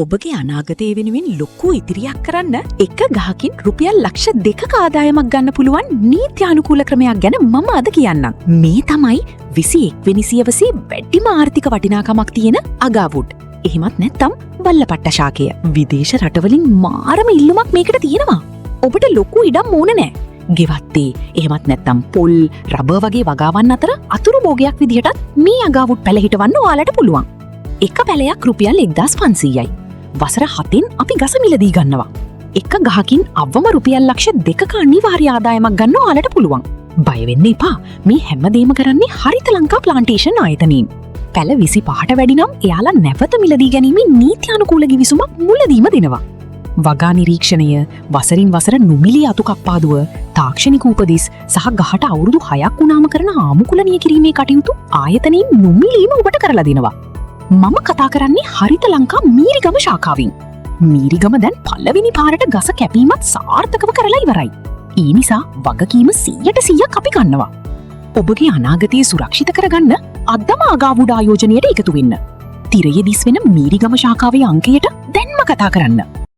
ඔබගේ අනාගතය වෙනුවෙන් ලොකු ඉදිරියක් කරන්න එක ගහකින් රුපියල් ලක්ෂ 2ක ආදායමක් ගන්න පුළුවන් නීත්‍යානුකූල ක්‍රමයක් ගැන මම අද කියන්නම්. මේ තමයි 21 වෙනි සියවසේ වැඩිම ආර්ථික වටිනාකමක් තියෙන අගාවුඩ්. එහෙමත් නැත්නම් බල්ලපට්ට ශාකය. විදේශ රටවලින් මාරම ඉල්ලුමක් මේකට තියෙනවා. ඔබට ලොකු ඉඩම් ඕන නෑ. ගෙවත්තේ එහෙමත් නැත්නම් පොල් රබර් වගේ වගාවන් අතර අතුරු භෝගයක් විදිහටත් මේ අගාවුඩ් පැල හිටවන්න ඔයාලට පුළුවන්. එක පැලයක් රුපියල් 1500යි. වසර 7න් අපි ගස මිලදී ගන්නවා. එක ගහකින් අවම රුපියල් ලක්ෂ 2ක අනිවාර්ය ආදායමක් ගන්න ඔයාලට පුළුවන්. බය වෙන්න එපා. මේ හැමදේම කරන්නේ හරිත ලංකා ප්ලාන්ටේෂන් ආයතනයෙන්. පැල 25ට වැඩි නම් එයාලා නැවත මිලදී ගැනීමේ නීත්‍යානුකූල ගිවිසුමක් මුලදීම දෙනවා. වගා නිරීක්ෂණය, වසරින් වසර නුමිලි අතු කප්පාදුව, තාක්ෂණික උපදෙස් සහ ගහට අවුරුදු 6ක් වුණාම කරන ආමුකුලනීය කිරීමේ කටයුතු ආයතනයෙන් නුමිලීම ඔබට කරලා දෙනවා. මම කතා කරන්නේ හරිත ලංකා මීරිගම ශාඛාවෙන්. මීරිගම දැන් පළවෙනි පාරට ගස කැපීමත් සාර්ථකව කරලා ඉවරයි. ඒ නිසා වගකීම 100% අපි ගන්නවා. ඔබගේ අනාගතය සුරක්ෂිත කරගන්න අදම අගාවුඩ් ආයෝජනයට එකතු වෙන්න. තිරයේ දිස් වෙන මීරිගම ශාඛාවේ අංකයට දැන්ම කතා කරන්න.